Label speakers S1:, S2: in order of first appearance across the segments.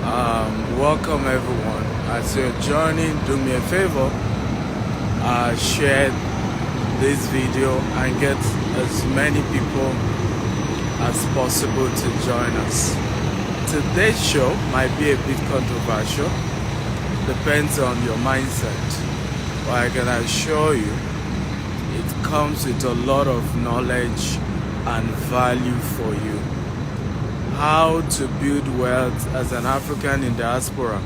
S1: Welcome everyone. As you're joining, do me a favor, share this video and get as many people as possible to join us. Today's show might be a bit controversial, depends on your mindset, but I can assure you it comes with a lot of knowledge and value for you. How to build wealth as an African in diaspora.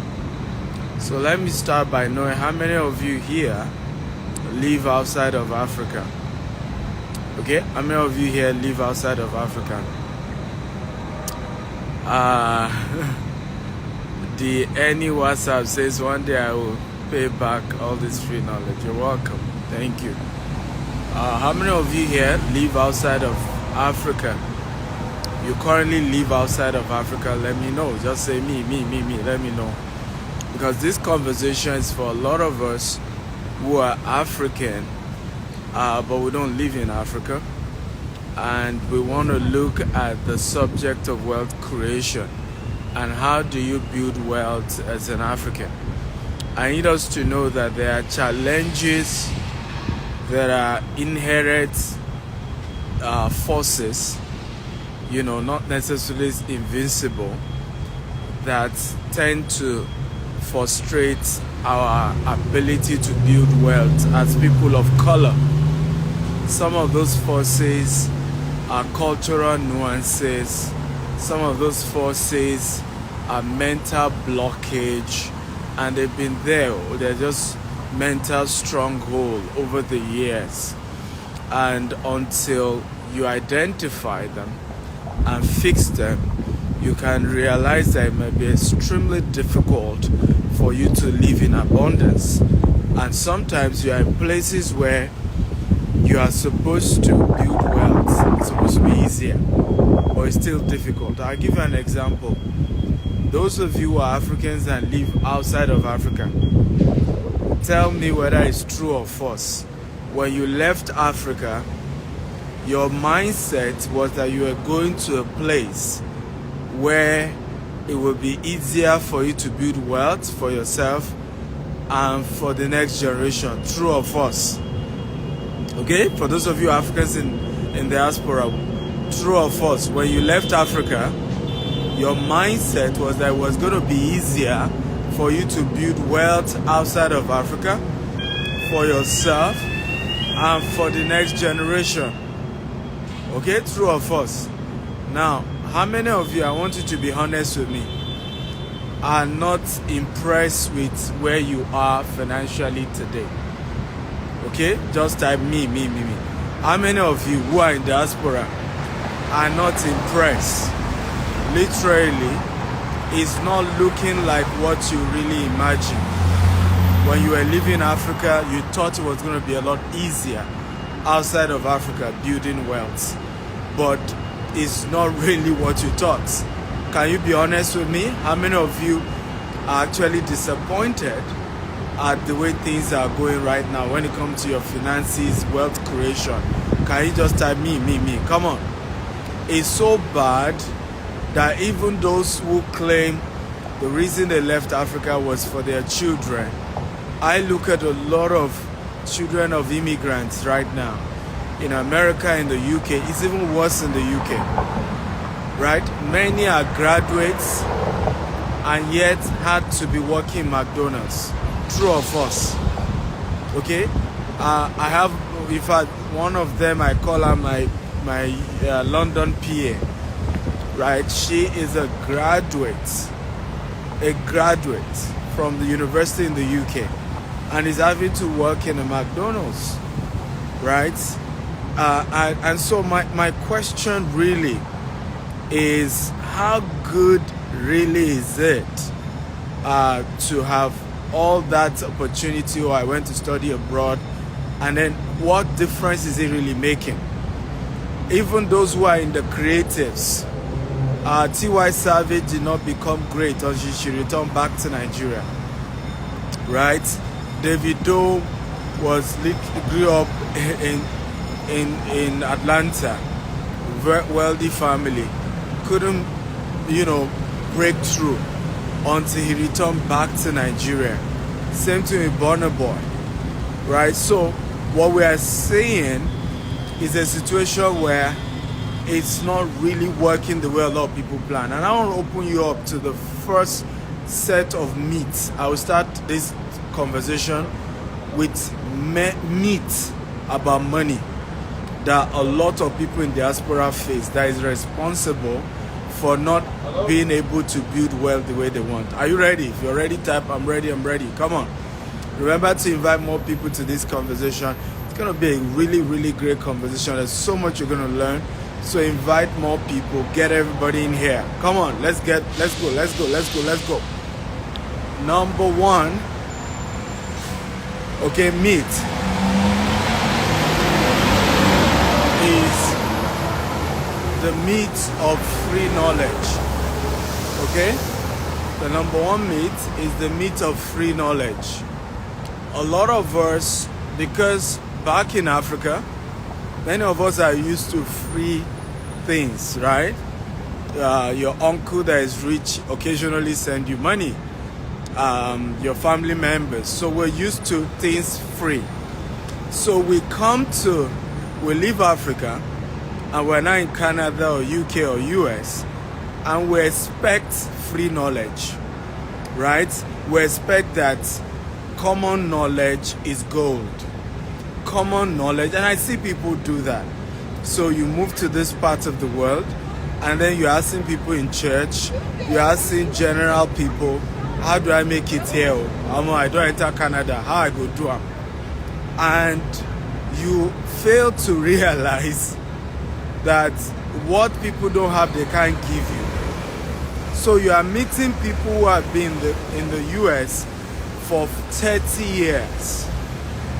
S1: So let me start by knowing how many of you here live outside of Africa. Okay, how many of you here live outside of Africa? The any WhatsApp says one day I will pay back all this free knowledge. You're welcome. Thank you. How many of you here live outside of Africa? You currently live outside of Africa, let me know. Just say me, let me know. Because this conversation is for a lot of us who are African, but we don't live in Africa. And we want to look at the subject of wealth creation and how do you build wealth as an African. I need us to know that there are challenges, there are inherent forces, not necessarily invincible, that tend to frustrate our ability to build wealth as people of color. Some of those forces are cultural nuances. Some of those forces are mental blockage, and they've been there. They're just mental stronghold over the years. And until you identify them and fix them, you can realize that it may be extremely difficult for you to live in abundance. And sometimes you are in places where you are supposed to build wealth. It's supposed to be easier, but it's still difficult. I'll give you an example. Those of you who are Africans and live outside of Africa, tell me whether it's true or false. When you left Africa, your mindset was that you were going to a place where it will be easier for you to build wealth for yourself and for the next generation. True or false? Okay, for those of you Africans in diaspora, true or false? When you left Africa, your mindset was that it was going to be easier for you to build wealth outside of Africa for yourself and for the next generation. Okay, true or false? Now, how many of you, I want you to be honest with me, are not impressed with where you are financially today? Okay, just type me. How many of you who are in diaspora are not impressed? Literally, it's not looking like what you really imagined. When you were living in Africa, you thought it was going to be a lot easier outside of Africa building wealth, but it's not really what you thought. Can you be honest with me? How many of you are actually disappointed at the way things are going right now when it comes to your finances, wealth creation? Can you just type me? Come on. It's so bad that even those who claim the reason they left Africa was for their children, I look at a lot of children of immigrants right now in America, in the UK. It's even worse in the UK, right? Many are graduates and yet had to be working McDonald's. True or false? Okay, I have, in fact, one of them, I call her my London PA, right? She is a graduate from the university in the UK, and is having to work in a McDonald's, right? And so my question really is, how good really is it to have all that opportunity, or I went to study abroad, and then what difference is it really making? Even those who are in the creatives, T.Y. Savage did not become great until she returned back to Nigeria, right? Davido grew up in Atlanta, very wealthy family, couldn't break through, until he returned back to Nigeria. Same thing with Burna Boy, right? So what we are saying is a situation where it's not really working the way a lot of people plan. And I want to open you up to the first set of myths. I will start this conversation with myths about money that a lot of people in diaspora face that is responsible for not being able to build wealth the way they want. Are you ready? If you're ready, type I'm ready, I'm ready. Come on. Remember to invite more people to this conversation. It's going to be a really, really great conversation. There's so much you're going to learn. So invite more people, get everybody in here. Come on, let's go. Number one, okay, myth is the myth of free knowledge. Okay? The number one myth is the myth of free knowledge. A lot of us, because back in Africa, many of us are used to free things, right? Your uncle that is rich occasionally send you money. Your family members. So we're used to things free. So we leave Africa and we're now in Canada or UK or US and we expect free knowledge, right? We expect that common knowledge is gold. Common knowledge, and I see people do that. So you move to this part of the world and then you're asking people in church, you're asking general people, how do I make it here? I don't enter Canada, how I go do it? And you fail to realize that what people don't have, they can't give you. So you are meeting people who have been in the US for 30 years,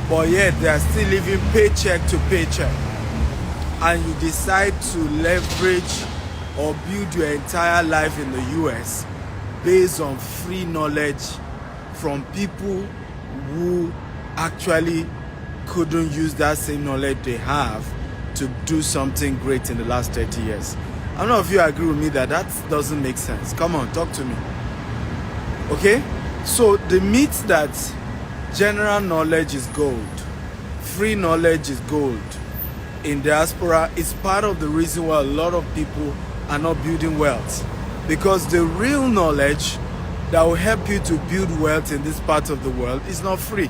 S1: but yet they are still living paycheck to paycheck. And you decide to leverage or build your entire life in the US based on free knowledge from people who actually couldn't use that same knowledge they have to do something great in the last 30 years. I don't know if you agree with me that doesn't make sense. Come on, talk to me. Okay? So the myth that general knowledge is gold, free knowledge is gold in diaspora is part of the reason why a lot of people are not building wealth. Because the real knowledge that will help you to build wealth in this part of the world is not free.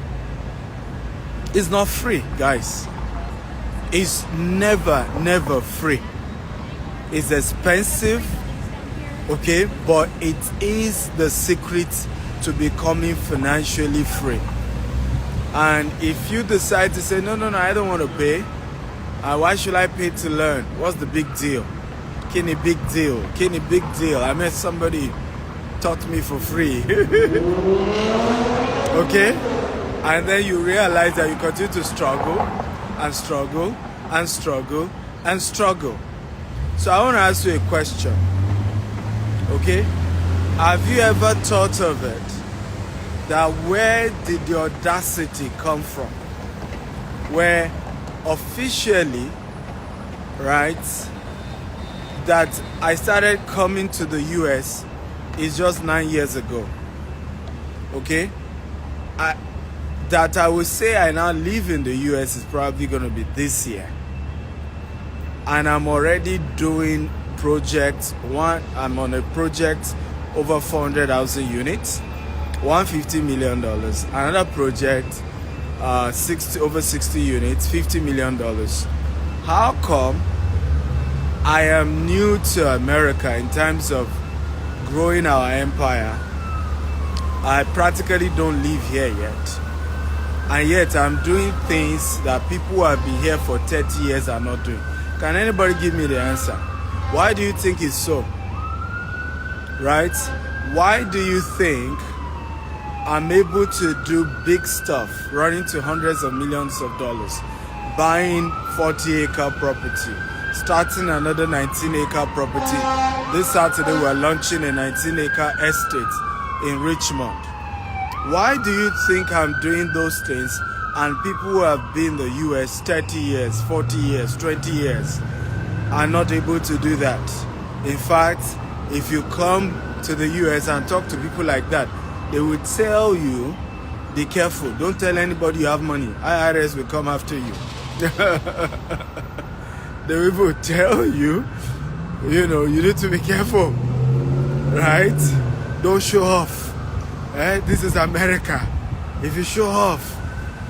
S1: It's not free, guys. It's never free. It's expensive, okay, but it is the secret to becoming financially free. And if you decide to say, no, I don't want to pay, why should I pay to learn? What's the big deal? Kenny big deal. I met somebody taught me for free. Okay? And then you realize that you continue to struggle and struggle and struggle and struggle. So I want to ask you a question. Okay? Have you ever thought of it that where did the audacity come from? Where officially, right, that I started coming to the US is just 9 years ago. Okay? That I would say I now live in the US is probably going to be this year. And I'm already doing projects. I'm on a project over 400,000 units, $150 million. Another project, over 60 units, $50 million. How come I am new to America in terms of growing our empire? I practically don't live here yet. And yet I'm doing things that people who have been here for 30 years are not doing. Can anybody give me the answer? Why do you think it's so? Right? Why do you think I'm able to do big stuff, running to hundreds of millions of dollars, buying 40-acre property, starting another 19-acre property? This Saturday we're launching a 19-acre estate in Richmond. Why do you think I'm doing those things and people who have been in the US 30 years, 40 years, 20 years are not able to do that? In fact, if you come to the US and talk to people like that, they will tell you, be careful, don't tell anybody you have money. IRS will come after you. They will tell you, you know, you need to be careful, right? Don't show off. This is America. If you show off,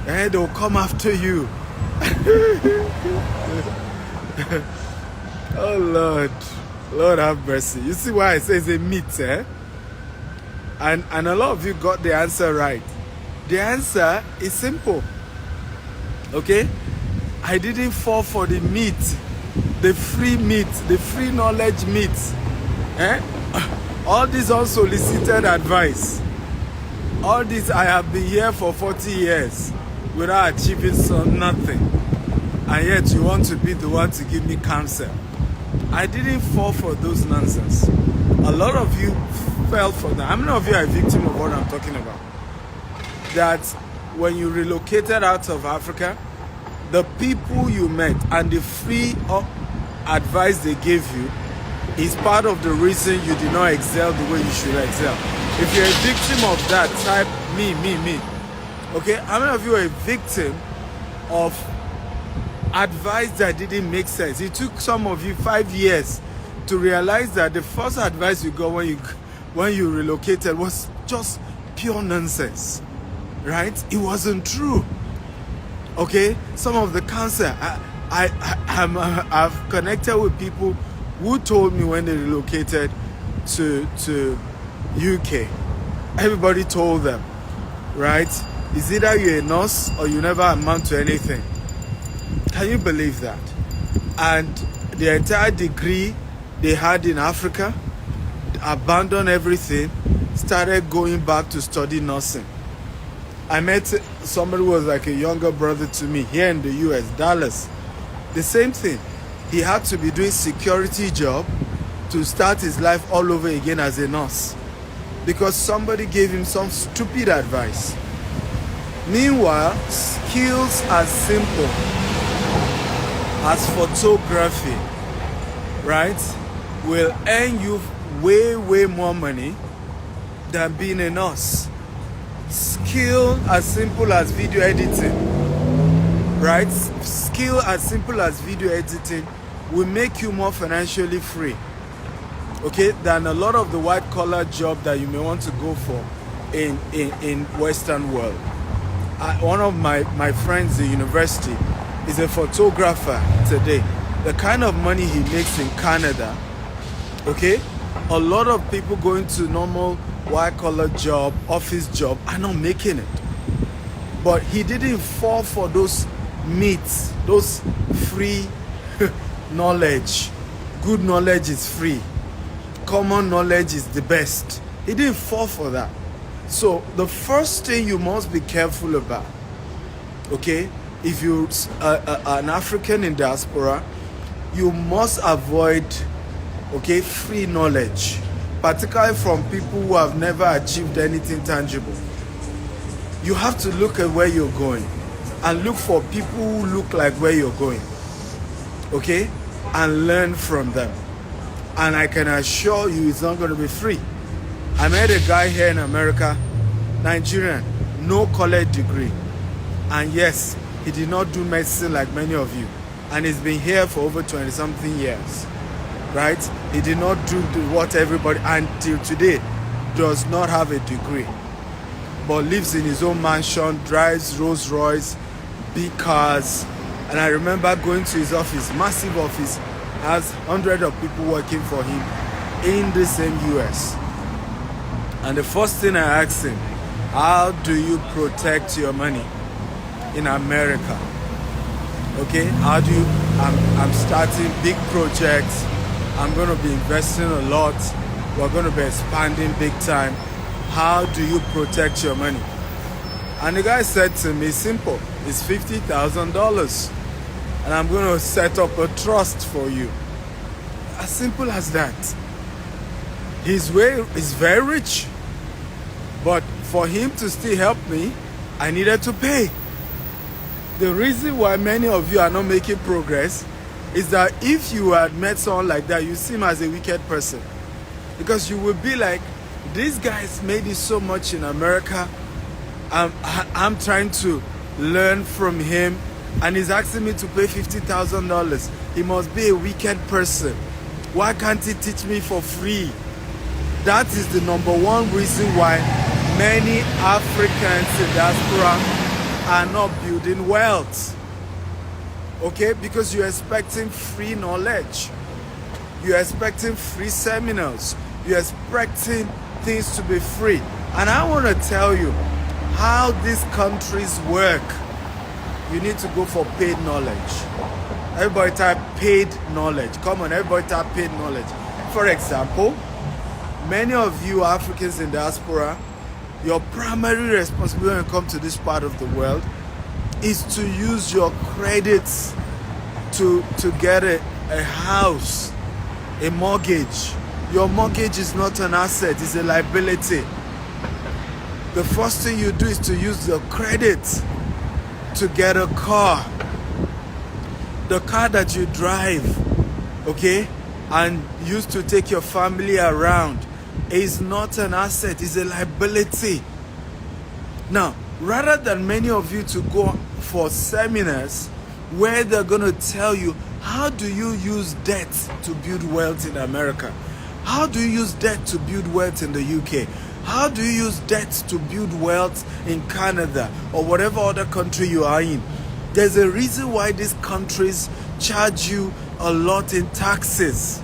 S1: they'll come after you. Oh Lord, Lord have mercy. You see why I say it's a myth, And a lot of you got the answer right. The answer is simple. Okay? I didn't fall for the myth, the free knowledge myth. All this unsolicited advice. All this, I have been here for 40 years without achieving nothing. And yet you want to be the one to give me counsel. I didn't fall for those nonsense. A lot of you fell for that. How many of you are a victim of what I'm talking about? That when you relocated out of Africa, the people you met and the free advice they gave you is part of the reason you did not excel the way you should excel. If you're a victim of that, type me. Okay? How many of you are a victim of advice that didn't make sense? It took some of you 5 years to realize that the first advice you got when you relocated was just pure nonsense, right? It wasn't true. Okay, some of the counsel I've connected with people who told me when they relocated to UK. Everybody told them, right? It's either you're a nurse or you never amount to anything. Can you believe that? And the entire degree they had in Africa, abandoned everything, started going back to study nursing. I met somebody who was like a younger brother to me here in the US, Dallas. The same thing. He had to be doing security job to start his life all over again as a nurse because somebody gave him some stupid advice. Meanwhile, skills as simple as photography, right, will earn you way more money than being a nurse. Skill as simple as video editing, right? Skill as simple as video editing will make you more financially free, okay, than a lot of the white collar job that you may want to go for in Western world. One of my friends at university is a photographer today. The kind of money he makes in Canada, okay, a lot of people going to normal white collar job, office job are not making it. But he didn't fall for those myths, those free knowledge. Good knowledge is free. Common knowledge is the best. He didn't fall for that. So the first thing you must be careful about, okay, if you're an African in diaspora, you must avoid, okay, free knowledge, particularly from people who have never achieved anything tangible. You have to look at where you're going and look for people who look like where you're going, okay, and learn from them. And I can assure you it's not going to be free. I met a guy here in America, Nigerian, no college degree, and yes, he did not do medicine like many of you, and he's been here for over 20-something years, right? He did not do what everybody, until today, does not have a degree, but lives in his own mansion, drives Rolls Royce, big cars. And I remember going to his office, massive office, has hundreds of people working for him in the same US. And the first thing I asked him, how do you protect your money in America? Okay, how do you, I'm starting big projects, I'm going to be investing a lot, we're going to be expanding big time. How do you protect your money? And the guy said to me, simple, it's $50,000. And I'm going to set up a trust for you. As simple as that. He's very rich. But for him to still help me, I needed to pay. The reason why many of you are not making progress is that if you had met someone like that, you see him as a wicked person. Because you will be like, this guy's made it so much in America. I'm trying to learn from him, and he's asking me to pay $50,000. He must be a wicked person. Why can't he teach me for free? That is the number one reason why many Africans in diaspora are not building wealth. Okay? Because you're expecting free knowledge. You're expecting free seminars. You're expecting things to be free. And I want to tell you how these countries work. You need to go for paid knowledge. Everybody type paid knowledge. Come on, everybody type paid knowledge. For example, many of you Africans in diaspora, your primary responsibility when you come to this part of the world is to use your credits to get a house, a mortgage. Your mortgage is not an asset, it's a liability. The first thing you do is to use your credit to get a car. The car that you drive, okay, and used to take your family around is not an asset, it's a liability. Now, rather than many of you to go for seminars where they're going to tell you, how do you use debt to build wealth in America? How do you use debt to build wealth in the UK? How do you use debt to build wealth in Canada or whatever other country you are in? There's a reason why these countries charge you a lot in taxes.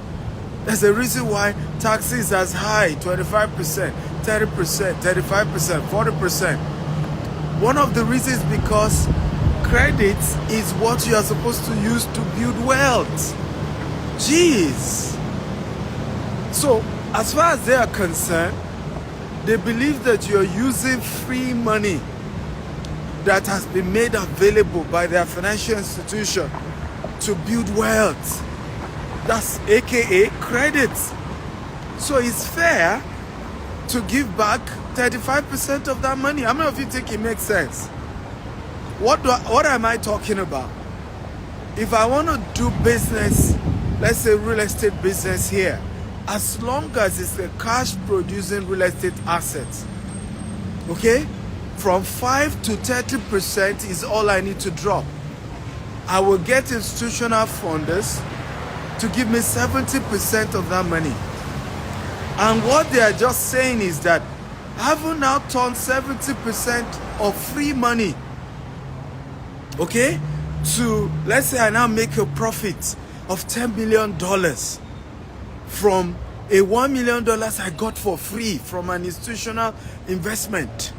S1: There's a reason why taxes are as high, 25%, 30%, 35%, 40%. One of the reasons is because credit is what you are supposed to use to build wealth. Jeez. So, as far as they are concerned, they believe that you're using free money that has been made available by their financial institution to build wealth. That's aka credit. So it's fair to give back 35% of that money. How many of you think it makes sense? What am I talking about? If I want to do business, let's say real estate business here, as long as it's a cash producing real estate asset, okay, from 5 to 30% is all I need to drop. I will get institutional funders to give me 70% of that money. And what they are just saying is that I have now turned 70% of free money, okay, to, let's say I now make a profit of $10 million from a $1 million I got for free from an institutional investment.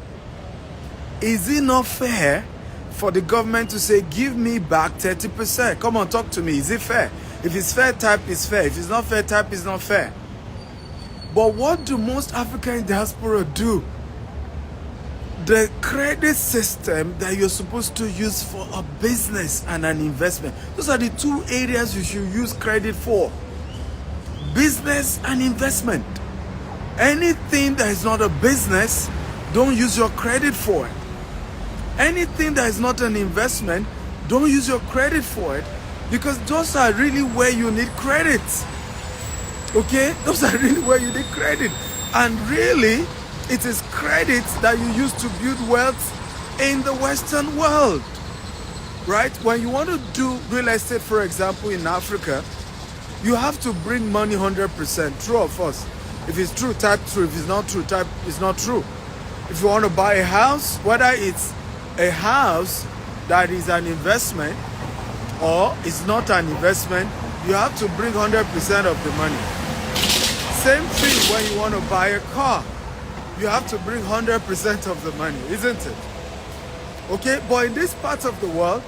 S1: Is it not fair for the government to say, give me back 30%? Come on, talk to me. Is it fair? If it's fair, type is fair. If it's not fair, type is not fair. But what do most African diaspora do? The credit system that you're supposed to use for a business and an investment, those are the two areas you should use credit for. Business and investment. Anything that is not a business, don't use your credit for it. Anything that is not an investment, don't use your credit for it, because those are really where you need credit. Okay? Those are really where you need credit. And really, it is credit that you use to build wealth in the Western world. Right? When you want to do real estate, for example, in Africa, you have to bring money 100%. True or false? If it's true, type true. If it's not true, type it's not true. If you want to buy a house, whether it's a house that is an investment or it's not an investment, you have to bring 100% of the money. Same thing when you want to buy a car. You have to bring 100% of the money, isn't it? Okay, but in this part of the world,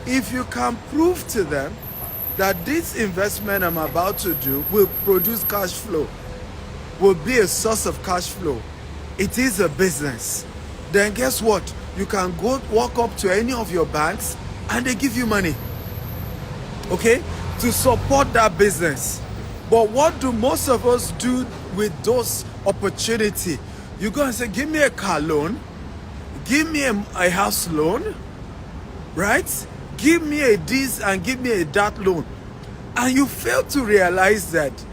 S1: if you can prove to them that this investment I'm about to do will produce cash flow, will be a source of cash flow, it is a business, then guess what? You can go walk up to any of your banks and they give you money, okay, to support that business. But what do most of us do with those opportunities? You go and say, give me a car loan, give me a house loan, right? Give me a this and give me a that loan. And you fail to realize that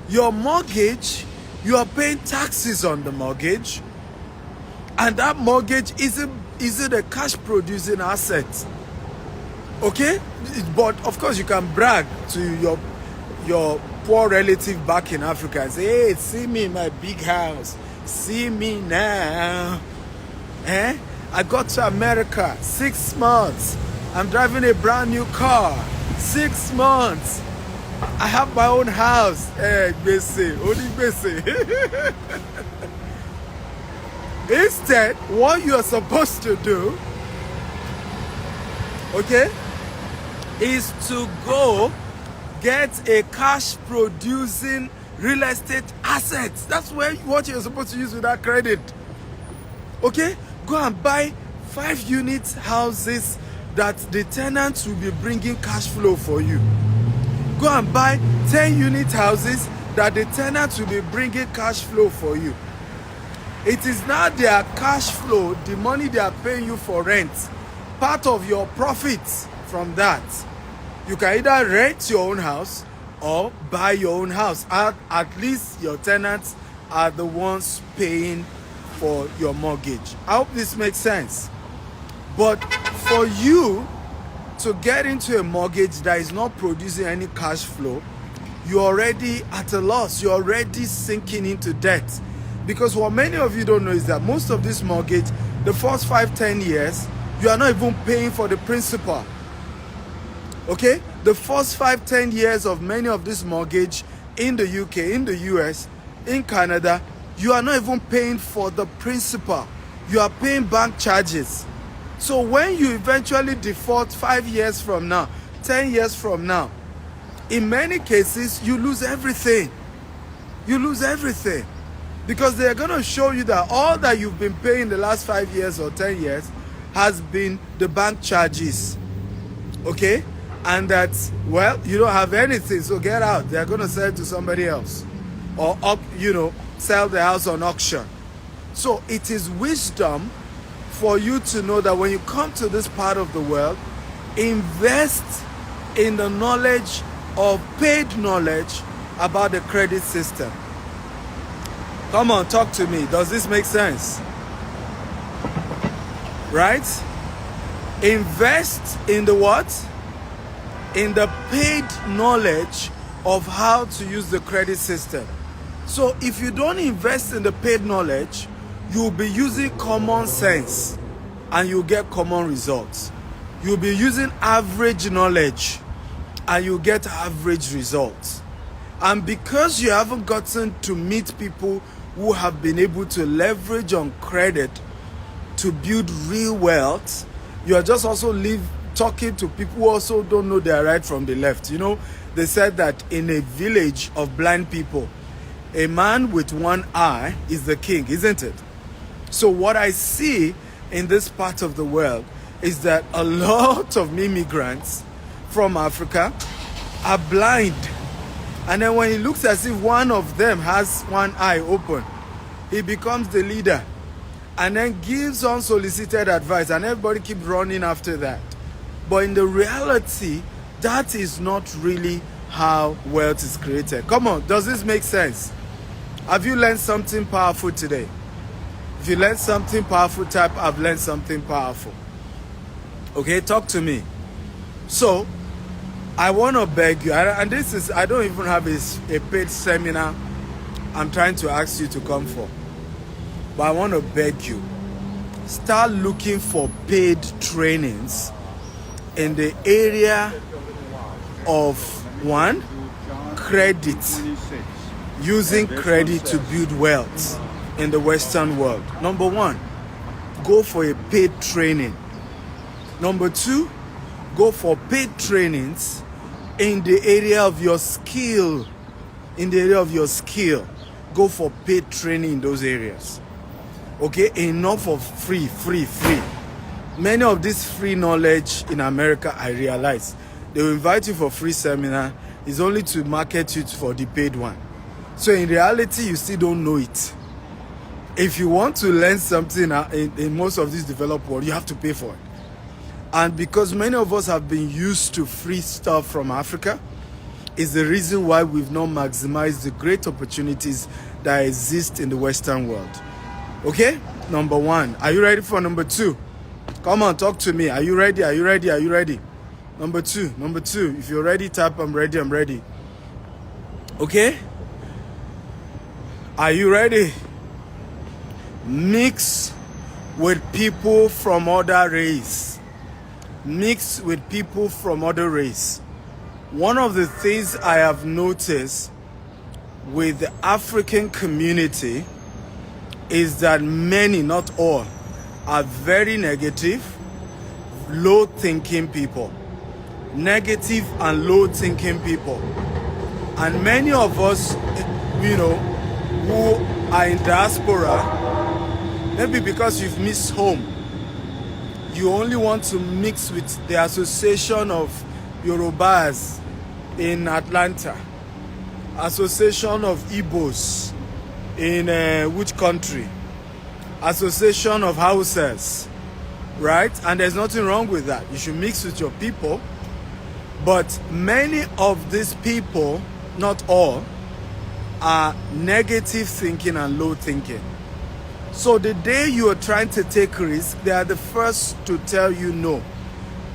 S1: your mortgage You are paying taxes on the mortgage, and that mortgage isn't a cash producing asset. Okay? But of course you can brag to your poor relative back in Africa and say, hey, see me in my big house. See me now. I got to America 6 months. I'm driving a brand new car. 6 months. I have my own house. Instead, what you are supposed to do, okay, is to go get a cash producing real estate asset. That's what you're supposed to use with that credit. Okay? Go and buy 5-unit houses that the tenants will be bringing cash flow for you. Go and buy 10-unit houses that the tenants will be bringing cash flow for you. It is now their cash flow, the money they are paying you for rent, part of your profits from that. You can either rent your own house or buy your own house. At least your tenants are the ones paying for your mortgage. I hope this makes sense. But for you to get into a mortgage that is not producing any cash flow, you're already at a loss. You're already sinking into debt. Because what many of you don't know is that most of this mortgage, the first 5-10 years, you are not even paying for the principal. Okay? The first 5-10 years of many of this mortgage in the UK, in the US, in Canada, you are not even paying for the principal. You are paying bank charges. So when you eventually default 5 years from now, 10 years from now, in many cases, you lose everything. You lose everything. Because they are going to show you that all that you've been paying the last 5 years or 10 years has been the bank charges. Okay? And that, well, you don't have anything, so get out. They're going to sell it to somebody else. Or, sell the house on auction. So it is wisdom for you to know that when you come to this part of the world, invest in the knowledge of paid knowledge about the credit system. Come on, talk to me. Does this make sense? Right? Invest in the what? In the paid knowledge of how to use the credit system. So if you don't invest in the paid knowledge, you'll be using common sense and you'll get common results. You'll be using average knowledge and you'll get average results. And because you haven't gotten to meet people who have been able to leverage on credit to build real wealth, you are just also talking to people who also don't know their right from the left. You know, they said that in a village of blind people, a man with one eye is the king, isn't it? So what I see in this part of the world is that a lot of immigrants from Africa are blind. And then when he looks as if one of them has one eye open, he becomes the leader and then gives unsolicited advice and everybody keeps running after that. But in the reality, that is not really how wealth is created. Come on, does this make sense? Have you learned something powerful today? If you learned something powerful, type I've learned something powerful. Okay, talk to me. So, I want to beg you, and this is, I don't even have a paid seminar I'm trying to ask you to come for. But I want to beg you, start looking for paid trainings in the area of, one, credit. Using credit to build wealth in the Western world. Number one, go for a paid training. Number two, go for paid trainings in the area of your skill. In the area of your skill, go for paid training in those areas. Okay, enough of free. Many of this free knowledge in America, I realize, they will invite you for free seminar, is only to market you for the paid one. So in reality, you still don't know it. If you want to learn something in most of this developed world, you have to pay for it. And because many of us have been used to free stuff from Africa, is the reason why we've not maximized the great opportunities that exist in the Western world. Okay? Number one. Are you ready for number two? Come on, talk to me. Are you ready? Are you ready? Are you ready? Number two. Number two. If you're ready, tap I'm ready. I'm ready. Okay? Are you ready? Mix with people from other race. Mix with people from other race. One of the things I have noticed with the African community is that many, not all, are very negative, low-thinking people. Negative and low-thinking people. And many of us, you know, who are in diaspora, maybe because you've missed home, you only want to mix with the association of Yorubas in Atlanta, association of Igbos in which country, association of Hausas, right? And there's nothing wrong with that. You should mix with your people. But many of these people, not all, are negative thinking and low thinking. So the day you are trying to take risks, they are the first to tell you no.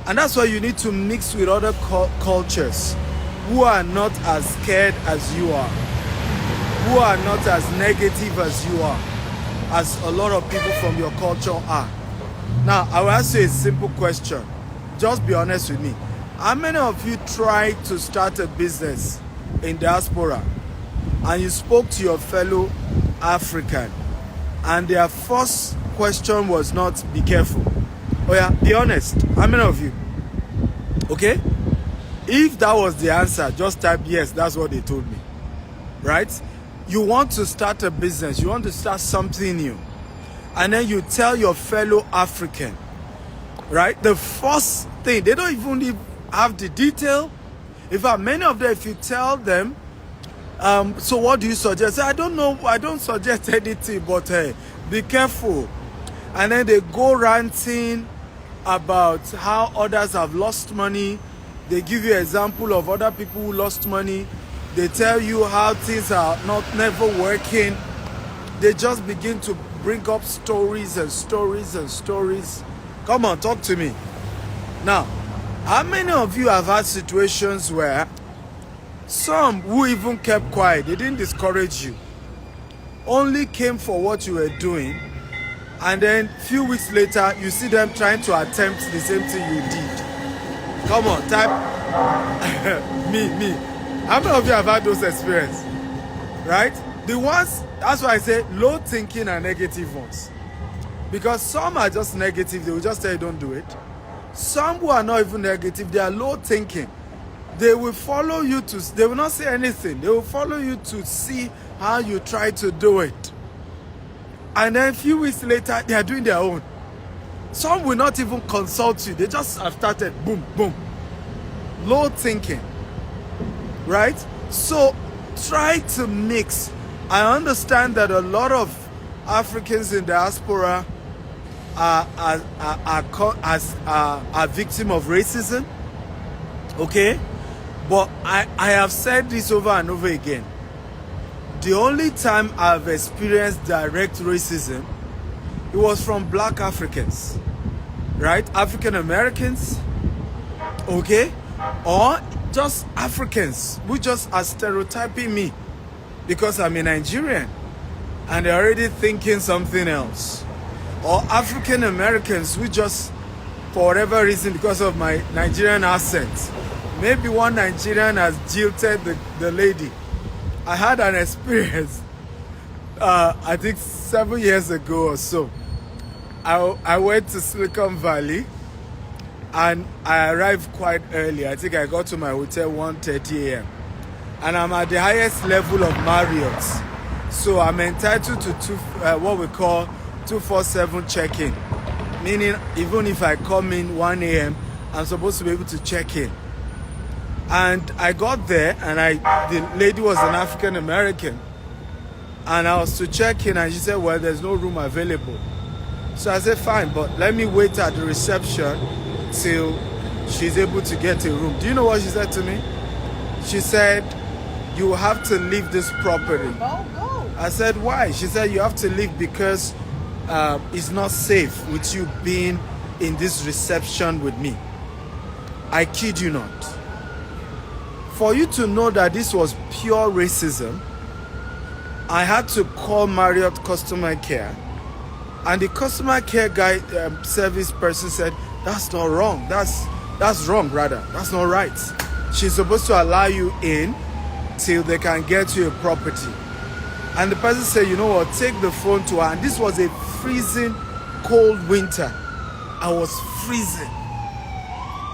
S1: And that's why you need to mix with other cultures who are not as scared as you are, who are not as negative as you are, as a lot of people from your culture are. Now, I will ask you a simple question. Just be honest with me. How many of you tried to start a business in diaspora and you spoke to your fellow African and their first question was not, be careful? Oh yeah, be honest. How many of you? Okay? If that was the answer, just type yes, that's what they told me. Right? You want to start a business, you want to start something new. And then you tell your fellow African, right? The first thing, they don't even have the detail. In fact, many of them, if you tell them, so what do you suggest? I don't know, I don't suggest anything, but hey, be careful. And then they go ranting about how others have lost money. They give you an example of other people who lost money. They tell you how things are never working. They just begin to bring up stories and stories and stories. Come on, talk to me. Now, how many of you have had situations where some who even kept quiet, they didn't discourage you, only came for what you were doing, and then a few weeks later, you see them trying to attempt the same thing you did? Come on, type me. How many of you have had those experiences? Right? The ones, that's why I say low thinking and negative ones. Because some are just negative, they will just tell you don't do it. Some who are not even negative, they are low thinking. They will follow you they will not say anything. They will follow you to see how you try to do it. And then a few weeks later, they are doing their own. Some will not even consult you. They just have started, boom, boom. Low thinking, right? So try to mix. I understand that a lot of Africans in diaspora are victim of racism, okay? But I have said this over and over again. The only time I've experienced direct racism, it was from black Africans, right? African Americans, okay? Or just Africans who just are stereotyping me because I'm a Nigerian and they're already thinking something else. Or African Americans who just, for whatever reason, because of my Nigerian accent, maybe one Nigerian has jilted the lady. I had an experience, I think 7 years ago or so. I went to Silicon Valley and I arrived quite early. I think I got to my hotel 1:30 a.m. And I'm at the highest level of Marriott. So I'm entitled to what we call 247 check-in. Meaning even if I come in 1 a.m., I'm supposed to be able to check in. And I got there and the lady was an African American. And I was to check in and she said, well, there's no room available. So I said, fine, but let me wait at the reception till she's able to get a room. Do you know what she said to me? She said, you have to leave this property. I said, why? She said, you have to leave because it's not safe with you being in this reception with me. I kid you not. For you to know that this was pure racism, I had to call Marriott customer care, and the customer care guy, service person said, that's not wrong. That's wrong, rather. That's not right. She's supposed to allow you in till they can get you a property. And the person said, you know what, take the phone to her. And this was a freezing cold winter. I was freezing.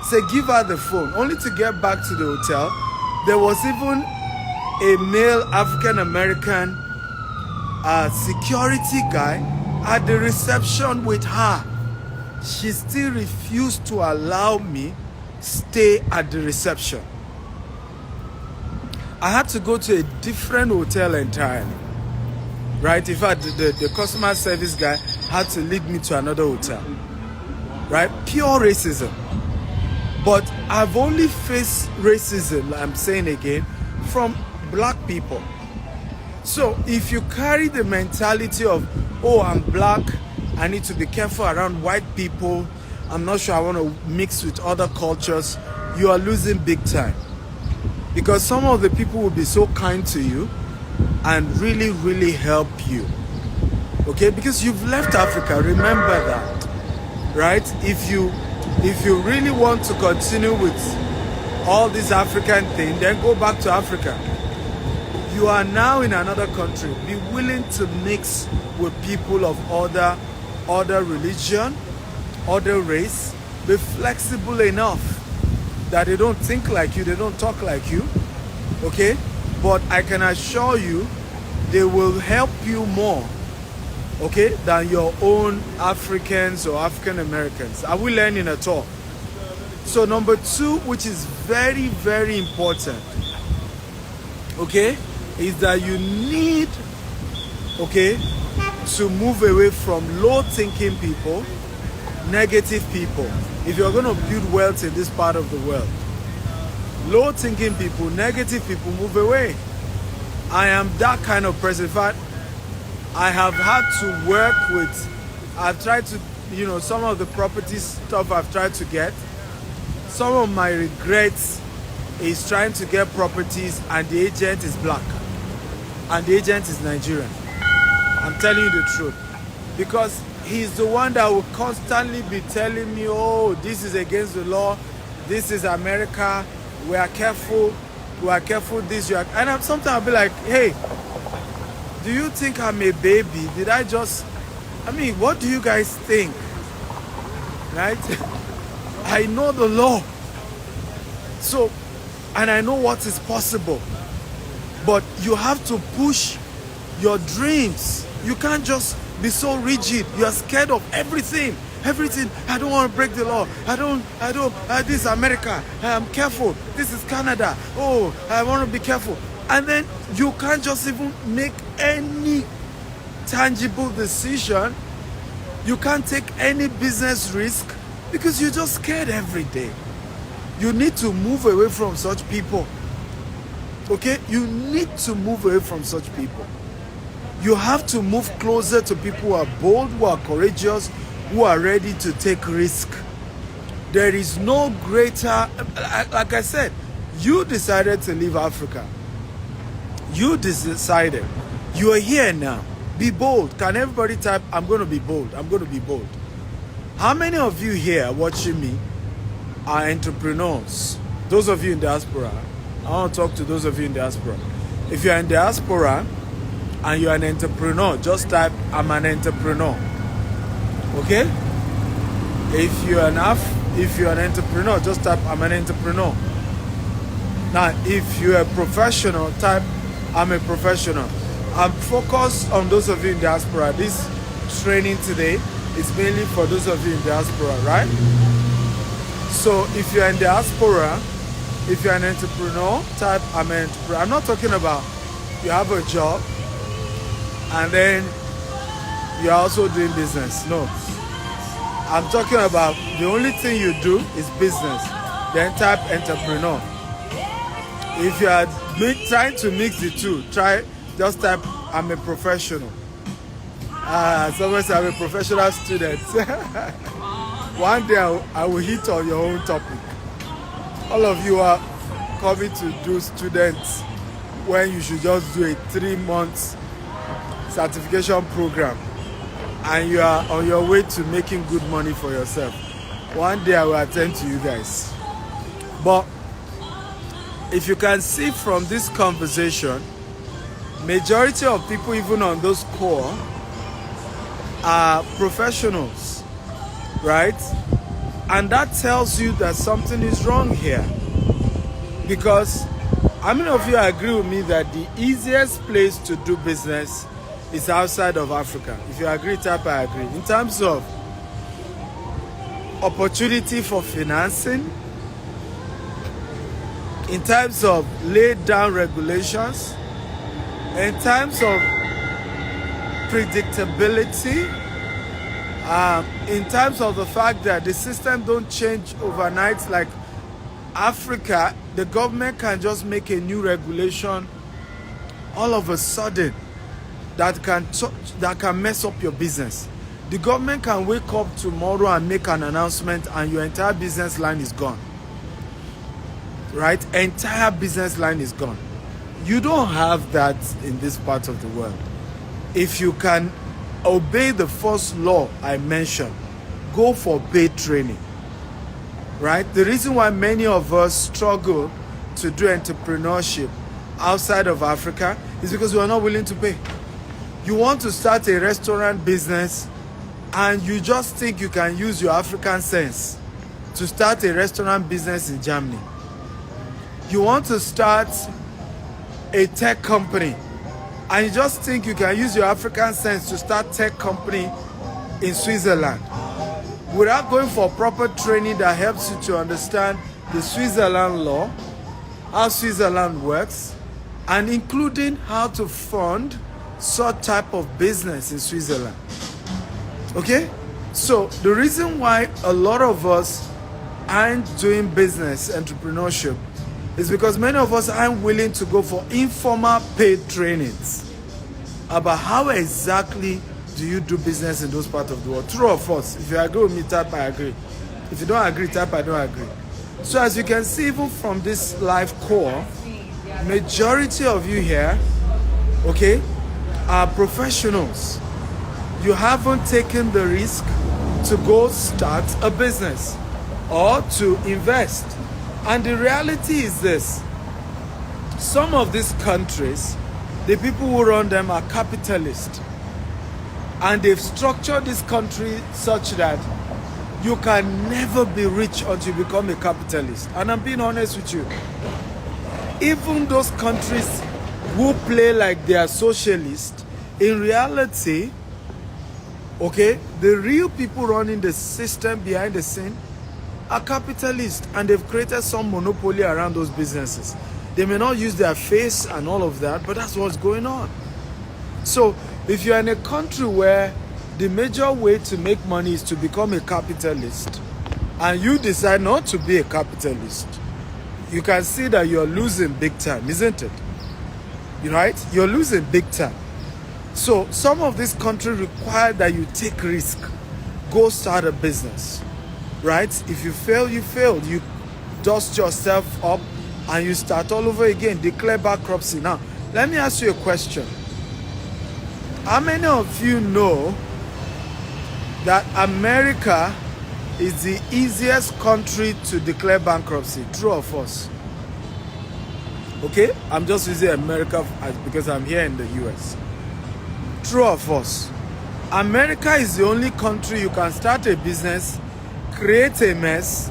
S1: Say, give her the phone. Only to get back to the hotel, there was even a male African-American security guy at the reception with her. She still refused to allow me stay at the reception. I had to go to a different hotel entirely. Right? In fact, the customer service guy had to lead me to another hotel. Right? Pure racism. But I've only faced racism, I'm saying again, from black people. So if you carry the mentality of, oh, I'm black, I need to be careful around white people, I'm not sure I want to mix with other cultures, you are losing big time. Because some of the people will be so kind to you and really, really help you. Okay? Because you've left Africa, remember that. Right? If you really want to continue with all this African thing, then go back to Africa. You are now in another country. Be willing to mix with people of other religion, other race. Be flexible enough that they don't think like you, they don't talk like you, okay? But I can assure you, they will help you more, okay, than your own Africans or African Americans. Are we learning at all? So number 2, which is very, very important, okay, is that you need, okay, to move away from low-thinking people, negative people. If you're going to build wealth in this part of the world, low-thinking people, negative people, move away. I am that kind of person. In fact, I have had to work with, I've tried to, you know, some of the property stuff I've tried to get. Some of my regrets is trying to get properties and the agent is black and the agent is Nigerian. I'm telling you the truth. Because he's the one that will constantly be telling me, oh, this is against the law, this is America, we are careful this, you are, and sometimes I'll be like, hey, do you think I'm a baby? Did I just, what do you guys think? Right? I know the law. So, and I know what is possible. But you have to push your dreams. You can't just be so rigid. You are scared of everything. Everything. I don't want to break the law. This is America. I'm careful. This is Canada. Oh, I want to be careful. And then you can't just even make any tangible decision. You can't take any business risk because you're just scared every day. You need to move away from such people. Okay? You need to move away from such people. You have to move closer to people who are bold, who are courageous, who are ready to take risk. There is no greater, like I said, you decided to leave Africa. You decided. You are here now. Be bold. Can everybody type, I'm going to be bold. I'm going to be bold. How many of you here watching me are entrepreneurs? Those of you in diaspora. I want to talk to those of you in diaspora. If you're in diaspora and you're an entrepreneur, just type, I'm an entrepreneur. Okay? If you're an entrepreneur, just type, I'm an entrepreneur. Now, if you're a professional, type, I'm a professional. I'm focused on those of you in diaspora. This training today is mainly for those of you in diaspora, right? So if you're in diaspora, if you're an entrepreneur, type, I'm an entrepreneur. I'm not talking about you have a job and then you're also doing business. No. I'm talking about the only thing you do is business. Then type entrepreneur. If you are trying to mix the two, just type I'm a professional. Someone said I'm a professional student. One day I will hit on your own topic. All of you are coming to do students when you should just do a 3-month certification program, and you are on your way to making good money for yourself. One day I will attend to you guys. But if you can see from this conversation, majority of people even on those core are professionals, right? And that tells you that something is wrong here. Because how many of you agree with me that the easiest place to do business is outside of Africa? If you agree, type I agree. In terms of opportunity for financing, in terms of laid down regulations, in terms of predictability, in terms of the fact that the system don't change overnight like Africa, the government can just make a new regulation all of a sudden that can mess up your business. The government can wake up tomorrow and make an announcement and your entire business line is gone. Right? Entire business line is gone. You don't have that in this part of the world. If you can obey the first law I mentioned, go for paid training. Right? The reason why many of us struggle to do entrepreneurship outside of Africa is because we are not willing to pay. You want to start a restaurant business and you just think you can use your African sense to start a restaurant business in Germany. You want to start a tech company and you just think you can use your African sense to start tech company in Switzerland without going for proper training that helps you to understand the Switzerland law, how Switzerland works, and including how to fund such type of business in Switzerland. Okay? So the reason why a lot of us aren't doing business entrepreneurship is because many of us aren't willing to go for informal paid trainings about how exactly do you do business in those parts of the world. True or false? If you agree with me, type I agree. If you don't agree, type I don't agree. So as you can see, even from this live core, majority of you here, okay, are professionals. You haven't taken the risk to go start a business or to invest. And the reality is this: some of these countries, the people who run them are capitalists. And they've structured this country such that you can never be rich until you become a capitalist. And I'm being honest with you. Even those countries who play like they are socialist, in reality, okay, the real people running the system behind the scene are capitalists, and they've created some monopoly around those businesses. They may not use their face and all of that, but that's what's going on. So if you're in a country where the major way to make money is to become a capitalist, and you decide not to be a capitalist, you can see that you're losing big time, isn't it? Right? You're losing big time. So some of these countries require that you take risk. Go start a business. Right? If you fail, you failed. You dust yourself up and you start all over again. Declare bankruptcy. Now, let me ask you a question. How many of you know that America is the easiest country to declare bankruptcy? True or false? Okay? I'm just using America because I'm here in the US. True or false? America is the only country you can start a business, create a mess.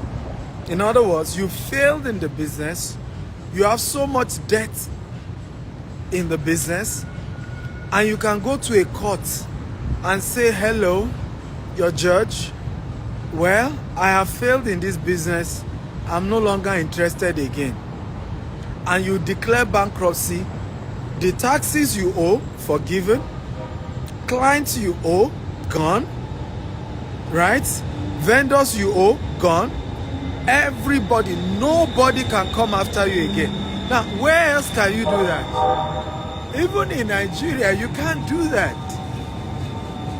S1: In other words, you failed in the business, you have so much debt in the business, and you can go to a court and say, hello, your judge, well, I have failed in this business, I'm no longer interested again. And you declare bankruptcy, the taxes you owe, forgiven, clients you owe, gone, right? Vendors you owe, gone. Everybody, nobody can come after you again. Now, where else can you do that? Even in Nigeria, you can't do that.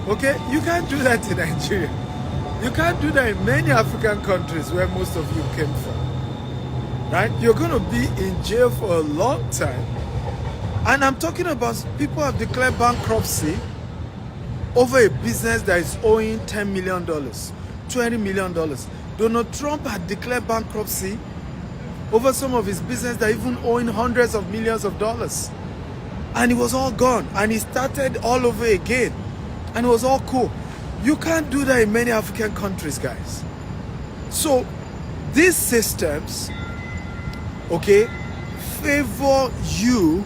S1: Okay? You can't do that in Nigeria. You can't do that in many African countries where most of you came from. Right? You're going to be in jail for a long time. And I'm talking about people have declared bankruptcy over a business that is owing $10 million, $20 million. Donald Trump had declared bankruptcy over some of his business that even owing hundreds of millions of dollars. And it was all gone. And he started all over again. And it was all cool. You can't do that in many African countries, guys. So these systems, okay, favor you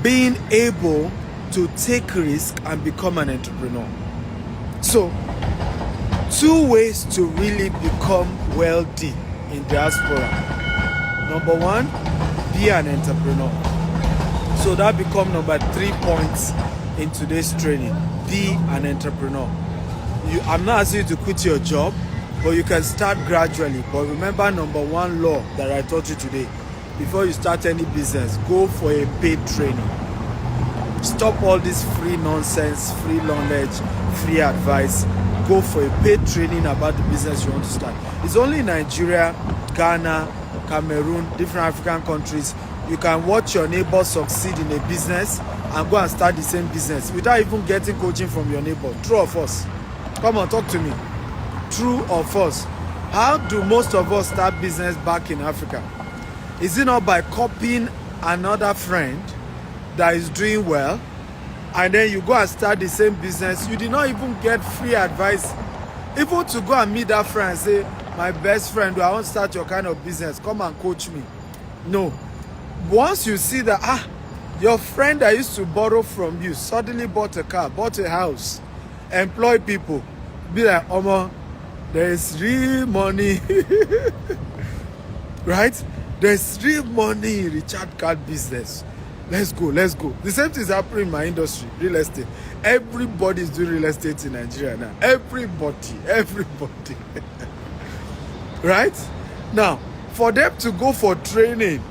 S1: being able to take risk and become an entrepreneur. So 2 ways to really become wealthy in diaspora. Number 1, be an entrepreneur. So that becomes number 3 points in today's training. Be an entrepreneur. I'm not asking you to quit your job, but you can start gradually. But remember number 1 law that I taught you today. Before you start any business, go for a paid training. Stop all this free nonsense, free knowledge, free advice. Go for a paid training about the business you want to start. It's only in Nigeria, Ghana, Cameroon, different African countries, you can watch your neighbor succeed in a business and go and start the same business without even getting coaching from your neighbor. True or false? Come on, talk to me. True or false? How do most of us start business back in Africa? Is it not by copying another friend that is doing well, and then you go and start the same business? You did not even get free advice, even to go and meet that friend and say, my best friend, I want to start your kind of business, come and coach me. No. Once you see that, your friend that used to borrow from you suddenly bought a car, bought a house, employ people, be like, Omo, there is real money. Right? There's real money in Richard card business. Let's go, let's go. The same thing is happening in my industry, real estate. Everybody is doing real estate in Nigeria now. Everybody. Right? Now, for them to go for training,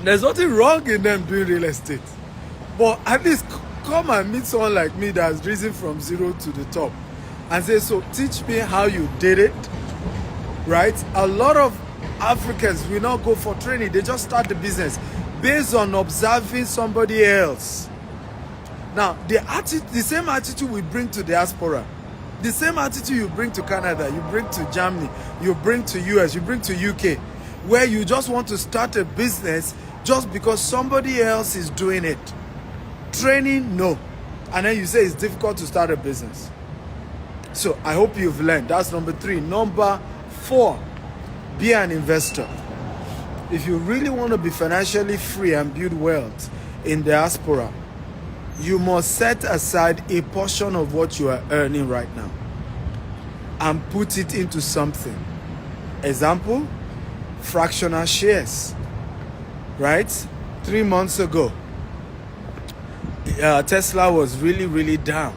S1: there's nothing wrong in them doing real estate. But at least come and meet someone like me that's risen from zero to the top and say, so teach me how you did it. Right? A lot of Africans will not go for training. They just start the business based on observing somebody else. Now, the same attitude we bring to diaspora, the same attitude you bring to Canada, you bring to Germany, you bring to US, you bring to UK, where you just want to start a business just because somebody else is doing it. Training, no. And then you say it's difficult to start a business. So I hope you've learned. That's number 3. Number 4, be an investor. If you really want to be financially free and build wealth in diaspora, you must set aside a portion of what you are earning right now and put it into something. Example, fractional shares. Right? 3 months ago, Tesla was really down.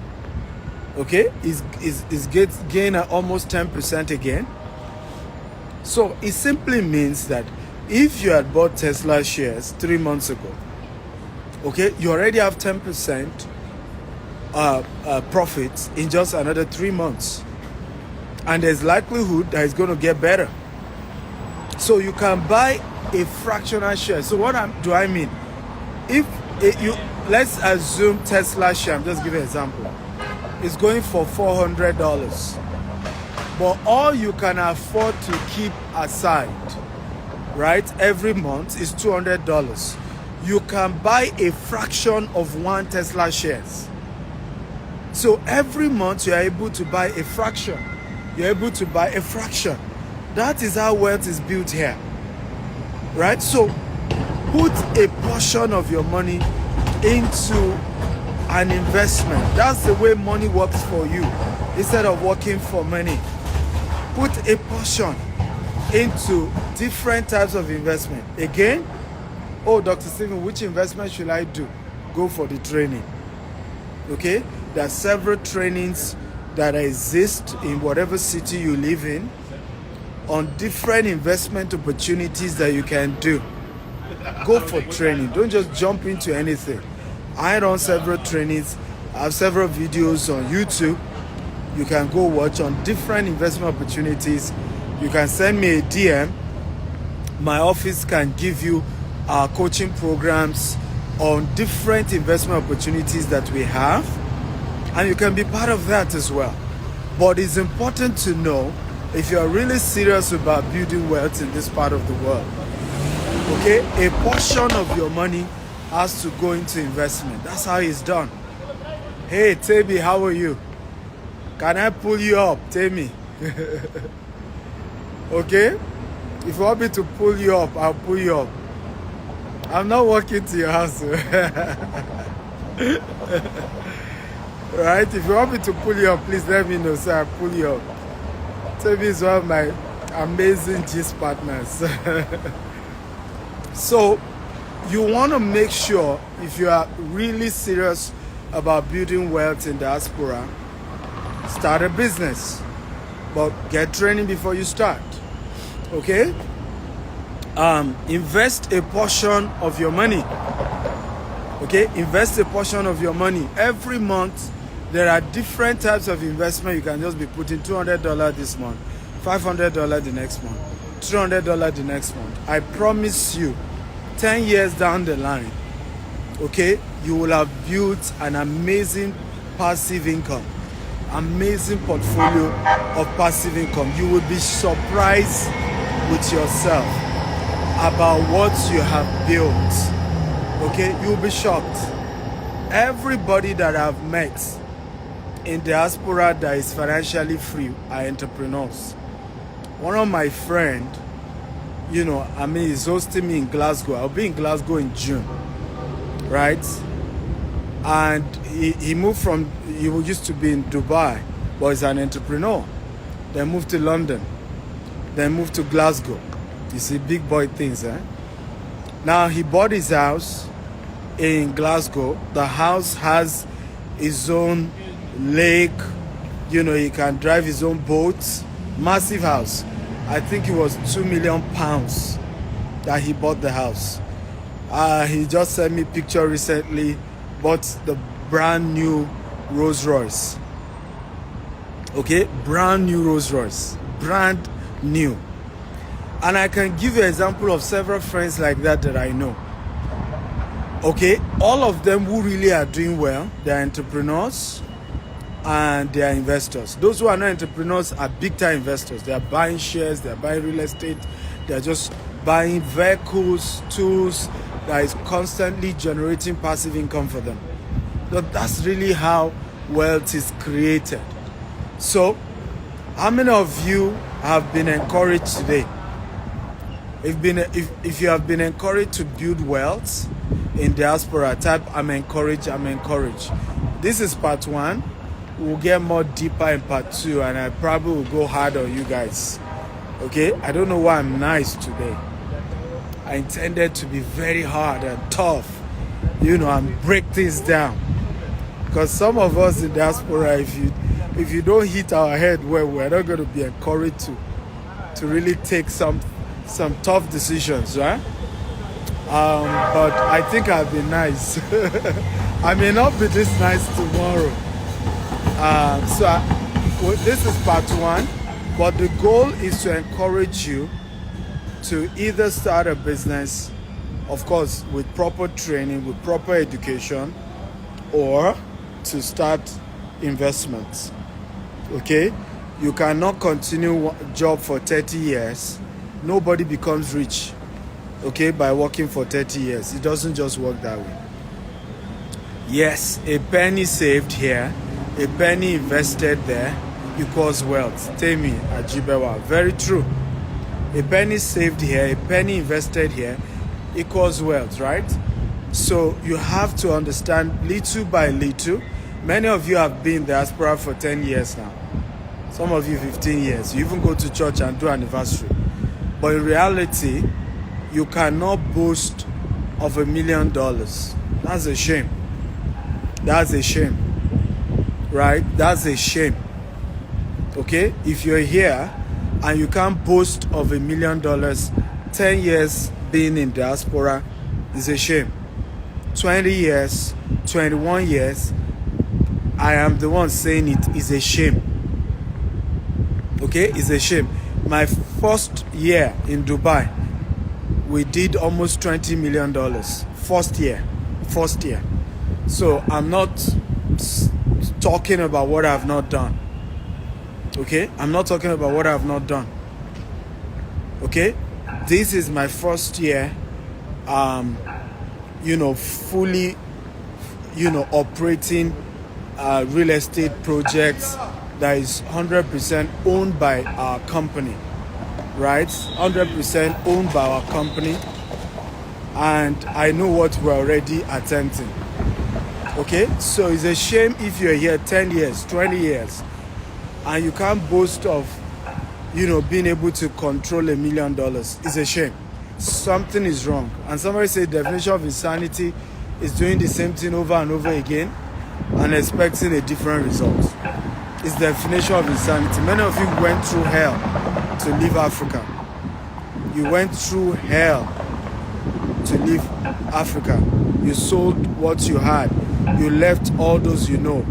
S1: Okay? It's gained almost 10% again. So it simply means that if you had bought Tesla shares 3 months ago, okay, you already have 10% profits in just another 3 months. And there's likelihood that it's going to get better. So you can buy a fractional share. So what do I mean? Let's assume Tesla share, I'm just giving an example, is going for $400. But all you can afford to keep aside, right, every month is $200. You can buy a fraction of 1 Tesla shares. So every month you are able to buy a fraction. You're able to buy a fraction. That is how wealth is built here. Right? So put a portion of your money into an investment. That's the way money works for you. Instead of working for money, put a portion into different types of investment. Again, oh, Dr. Stephen, which investment should I do? Go for the training. Okay? There are several trainings that exist in whatever city you live in on different investment opportunities that you can do. Go for training. Don't just jump into anything. I run several trainings. I have several videos on YouTube. You can go watch on different investment opportunities. You can send me a DM. My office can give you our coaching programs on different investment opportunities that we have, and you can be part of that as well. But it's important to know if you are really serious about building wealth in this part of the world, okay, a portion of your money has to go into investment. That's how it's done. Hey, Tabi, how are you? Can I pull you up, Tabi? Okay? If you want me to pull you up, I'll pull you up. I'm not walking to your house. Right? If you want me to pull you up, please let me know so I'll pull you up. Tabi is one of my amazing gist partners. So, you want to make sure, if you are really serious about building wealth in diaspora, start a business. But get training before you start. Okay? Invest a portion of your money. Okay? Invest a portion of your money. Every month, there are different types of investment. You can just be putting $200 this month, $500 the next month, $200 the next month. I promise you, 10 years down the line, okay, you will have built an amazing passive income, amazing portfolio of passive income. You will be surprised with yourself about what you have built. Okay, you'll be shocked. Everybody that I've met in diaspora that is financially free are entrepreneurs. One of my friends, he's hosting me in Glasgow. I'll be in Glasgow in June, right? And he moved from, he used to be in Dubai, but he's an entrepreneur. Then moved to London, then moved to Glasgow. You see, big boy things, eh? Now he bought his house in Glasgow. The house has his own lake, he can drive his own boat. Massive house. I think it was £2 million that he bought the house. He just sent me a picture recently, bought the brand new Rolls Royce. Okay, brand new Rolls Royce, brand new. And I can give you an example of several friends like that I know. Okay, all of them who really are doing well, they're entrepreneurs and they are investors. Those who are not entrepreneurs are big time investors. They are buying shares, they are buying real estate, they are just buying vehicles, tools that is constantly generating passive income for them. So that's really how wealth is created. So, how many of you have been encouraged today? If you have been encouraged to build wealth in diaspora, type I'm encouraged, I'm encouraged. This is part 1. We'll get more deeper in part 2, and I probably will go hard on you guys. Okay? I don't know why I'm nice today. I intended to be very hard and tough, and break things down. Because some of us in diaspora, if you don't hit our head well, we're not going to be encouraged to really take some tough decisions, right? But I think I'll be nice. I may not be this nice tomorrow. This is part 1, but the goal is to encourage you to either start a business, of course, with proper training, with proper education, or to start investments. Okay? You cannot continue a job for 30 years. Nobody becomes rich, okay, by working for 30 years. It doesn't just work that way. Yes, a penny saved here, a penny invested there equals wealth. Temi Ajibewa. Very true. A penny saved here, a penny invested here equals wealth, right? So you have to understand little by little. Many of you have been in diaspora for 10 years now. Some of you 15 years. You even go to church and do anniversary. But in reality, you cannot boast of $1 million. That's a shame. That's a shame. Right? That's a shame. Okay? If you're here and you can't boast of $1 million, 10 years being in diaspora is a shame. 20 years, 21 years, I am the one saying it is a shame. Okay, it's a shame. My first year in Dubai, we did almost $20 million. First year. So I'm not talking about what I've not done. Okay, I'm not talking about what I've not done. Okay, this is my first year, fully, operating real estate projects that is 100% owned by our company, right? 100% owned by our company, and I know what we're already attempting. Okay, so it's a shame if you're here 10 years, 20 years, and you can't boast of, being able to control $1 million. It's a shame. Something is wrong. And somebody said the definition of insanity is doing the same thing over and over again and expecting a different result. It's the definition of insanity. Many of you went through hell to leave Africa. You went through hell to leave Africa. You sold what you had. You left all those you know.